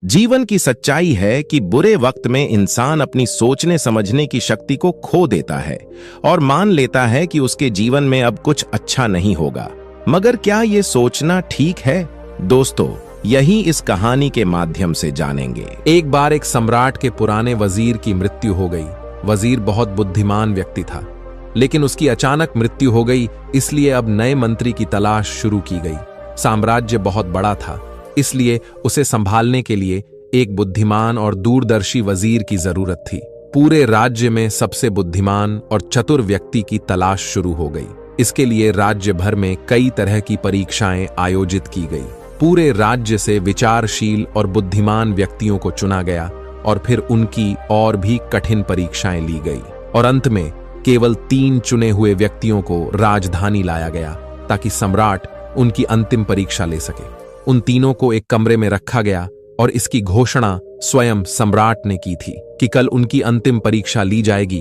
जीवन की सच्चाई है कि बुरे वक्त में इंसान अपनी सोचने समझने की शक्ति को खो देता है और मान लेता है कि उसके जीवन में अब कुछ अच्छा नहीं होगा। मगर क्या ये सोचना ठीक है? दोस्तों, यही इस कहानी के माध्यम से जानेंगे। एक बार एक सम्राट के पुराने वजीर की मृत्यु हो गई। वजीर बहुत बुद्धिमान व्यक्ति था, लेकिन उसकी अचानक मृत्यु हो गई, इसलिए अब नए मंत्री की तलाश शुरू की गई। साम्राज्य बहुत बड़ा था, इसलिए उसे संभालने के लिए एक बुद्धिमान और दूरदर्शी वजीर की जरूरत थी। पूरे राज्य में सबसे बुद्धिमान और चतुर व्यक्ति की तलाश शुरू हो गई। इसके लिए राज्य भर में कई तरह की परीक्षाएं आयोजित की गई। पूरे राज्य से विचारशील और बुद्धिमान व्यक्तियों को चुना गया और फिर उनकी और भी कठिन परीक्षाएं ली गई और अंत में केवल 3 चुने हुए व्यक्तियों को राजधानी लाया गया ताकि सम्राट उनकी अंतिम परीक्षा ले सके। उन तीनों को एक कमरे में रखा गया और इसकी घोषणा स्वयं सम्राट ने की थी कि कल उनकी अंतिम परीक्षा ली जाएगी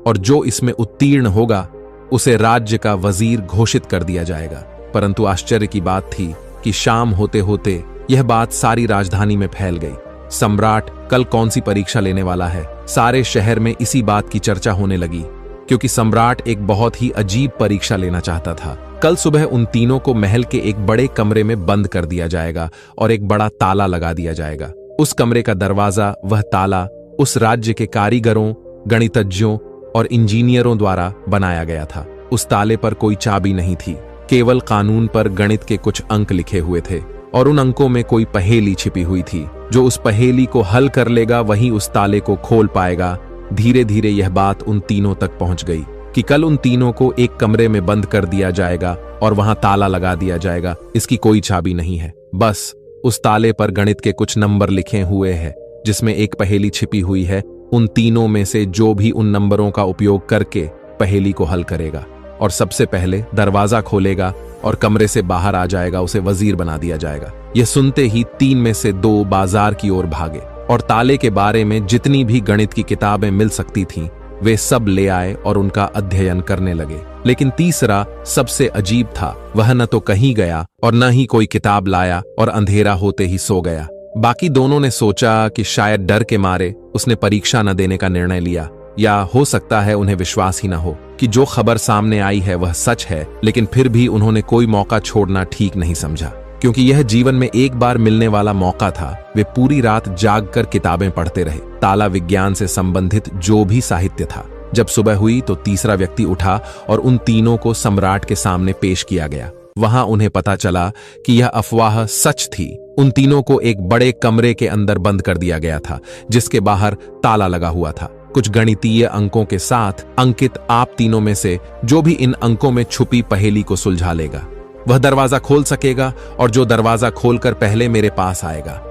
और जो इसमें उत्तीर्ण होगा उसे राज्य का वजीर घोषित कर दिया जाएगा। परंतु आश्चर्य की बात थी कि शाम होते होते यह बात सारी राजधानी में फैल गई। सम्राट कल कौन सी परीक्षा लेने वाला है? सारे शहर में इसी बात की चर्चा होने लगी, क्योंकि सम्राट एक बहुत ही अजीब परीक्षा लेना चाहता था। कल सुबह उन तीनों को महल के एक बड़े कमरे में बंद कर दिया जाएगा और एक बड़ा ताला लगा दिया जाएगा। उस कमरे का दरवाजा, वह ताला उस राज्य के कारीगरों, गणितज्ञों और इंजीनियरों द्वारा बनाया गया था। उस ताले पर कोई चाबी नहीं थी, केवल कानून पर गणित के कुछ अंक लिखे हुए थे और उन अंकों में कोई पहेली छिपी हुई थी। जो उस पहेली को हल कर लेगा वही उस ताले को खोल पाएगा। धीरे धीरे यह बात उन तीनों तक पहुंच गई कि कल उन तीनों को एक कमरे में बंद कर दिया जाएगा और वहां ताला लगा दिया जाएगा। इसकी कोई चाबी नहीं है, बस उस ताले पर गणित के कुछ नंबर लिखे हुए हैं जिसमें एक पहेली छिपी हुई है। उन तीनों में से जो भी उन नंबरों का उपयोग करके पहेली को हल करेगा और सबसे पहले दरवाजा खोलेगा और कमरे से बाहर आ जाएगा, उसे वजीर बना दिया जाएगा। यह सुनते ही 3 में से 2 बाजार की ओर भागे और ताले के बारे में जितनी भी गणित की किताबें मिल सकती थीं वे सब ले आए और उनका अध्ययन करने लगे। लेकिन तीसरा सबसे अजीब था। वह न तो कहीं गया और न ही कोई किताब लाया और अंधेरा होते ही सो गया। बाकी दोनों ने सोचा कि शायद डर के मारे उसने परीक्षा न देने का निर्णय लिया, या हो सकता है उन्हें विश्वास ही न हो कि जो खबर सामने आई है वह सच है। लेकिन फिर भी उन्होंने कोई मौका छोड़ना ठीक नहीं समझा, क्योंकि यह जीवन में एक बार मिलने वाला मौका था। वे पूरी रात जागकर किताबें पढ़ते रहे, ताला विज्ञान से संबंधित जो भी साहित्य था। जब सुबह हुई तो तीसरा व्यक्ति उठा और उन तीनों को सम्राट के सामने पेश किया गया। वहां उन्हें पता चला कि यह अफवाह सच थी। उन तीनों को एक बड़े कमरे के अंदर बंद कर दिया गया था जिसके बाहर ताला लगा हुआ था, कुछ गणितीय अंकों के साथ अंकित। आप तीनों में से जो भी इन अंकों में छुपी पहेली को सुलझा लेगा वह दरवाजा खोल सकेगा, और जो दरवाजा खोलकर पहले मेरे पास आएगा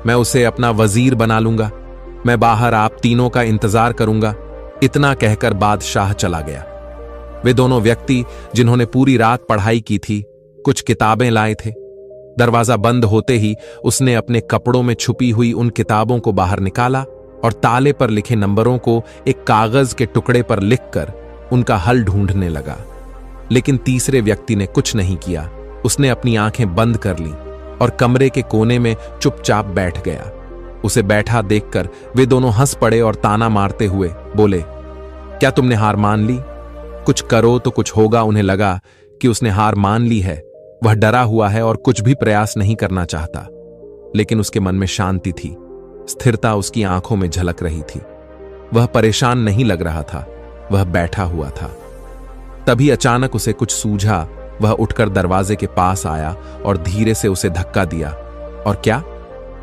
मैं उसे अपना वजीर बना लूंगा। मैं बाहर आप तीनों का इंतजार करूंगा। इतना कहकर बादशाह चला गया। वे दोनों व्यक्ति जिन्होंने पूरी रात पढ़ाई की थी कुछ किताबें लाए थे। दरवाजा बंद होते ही उसने अपने कपड़ों में छुपी हुई उन किताबों को बाहर निकाला और ताले पर लिखे नंबरों को एक कागज के टुकड़े पर लिखकर उनका हल ढूंढने लगा। लेकिन तीसरे व्यक्ति ने कुछ नहीं किया। उसने अपनी आंखें बंद कर लीं और कमरे के कोने में चुपचाप बैठ गया। उसे बैठा देखकर वे दोनों हंस पड़े और ताना मारते हुए बोले, क्या तुमने हार मान ली? कुछ करो तो कुछ होगा। उन्हें लगा कि उसने हार मान ली है। वह डरा हुआ है और कुछ भी प्रयास नहीं करना चाहता। लेकिन उसके मन में शांति थी, स्थिरता उसकी आंखों में झलक रही थी। वह परेशान नहीं लग रहा था, वह बैठा हुआ था। तभी अचानक उसे कुछ सूझा। वह उठकर दरवाजे के पास आया और धीरे से उसे धक्का दिया, और क्या,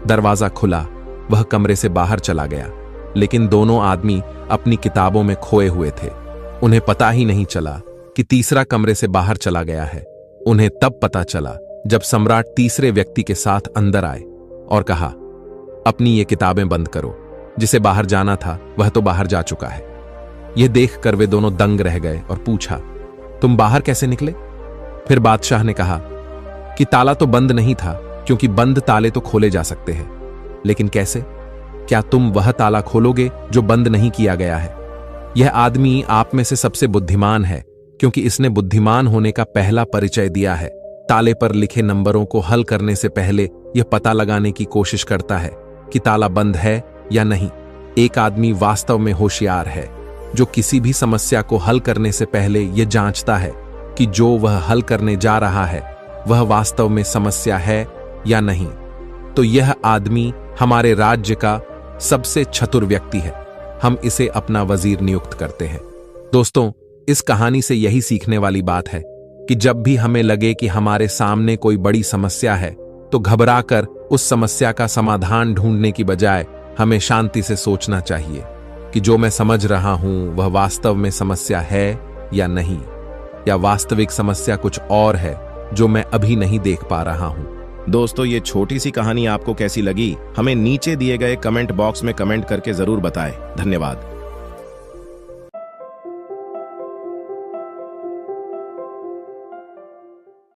दरवाजा खुला। वह कमरे से बाहर चला गया। लेकिन दोनों आदमी अपनी किताबों में खोए हुए थे। उन्हें पता ही नहीं चला कि तीसरा कमरे से बाहर चला गया है। उन्हें तब पता चला जब सम्राट तीसरे व्यक्ति के साथ अंदर आए और कहा, अपनी ये किताबें बंद करो। जिसे बाहर जाना था वह तो बाहर जा चुका है। यह देखकर वे दोनों दंग रह गए और पूछा, तुम बाहर कैसे निकले? फिर बादशाह ने कहा कि ताला तो बंद नहीं था, क्योंकि बंद ताले तो खोले जा सकते हैं। लेकिन कैसे? क्या तुम वह ताला खोलोगे जो बंद नहीं किया गया है? यह आदमी आप में से सबसे बुद्धिमान है, क्योंकि इसने बुद्धिमान होने का पहला परिचय दिया है। ताले पर लिखे नंबरों को हल करने से पहले यह पता लगाने की कोशिश करता है कि ताला बंद है या नहीं। एक आदमी वास्तव में होशियार है जो किसी भी समस्या को हल करने से पहले यह जांचता है कि जो वह हल करने जा रहा है वह वास्तव में समस्या है या नहीं। तो यह आदमी हमारे राज्य का सबसे चतुर व्यक्ति है। हम इसे अपना वजीर नियुक्त करते हैं। दोस्तों, इस कहानी से यही सीखने वाली बात है कि जब भी हमें लगे कि हमारे सामने कोई बड़ी समस्या है तो घबराकर उस समस्या का समाधान ढूंढने की बजाय हमें शांति से सोचना चाहिए कि जो मैं समझ रहा हूं वह वास्तव में समस्या है या नहीं, या वास्तविक समस्या कुछ और है जो मैं अभी नहीं देख पा रहा हूं। दोस्तों, ये छोटी सी कहानी आपको कैसी लगी हमें नीचे दिए गए कमेंट बॉक्स में कमेंट करके जरूर बताएं। धन्यवाद।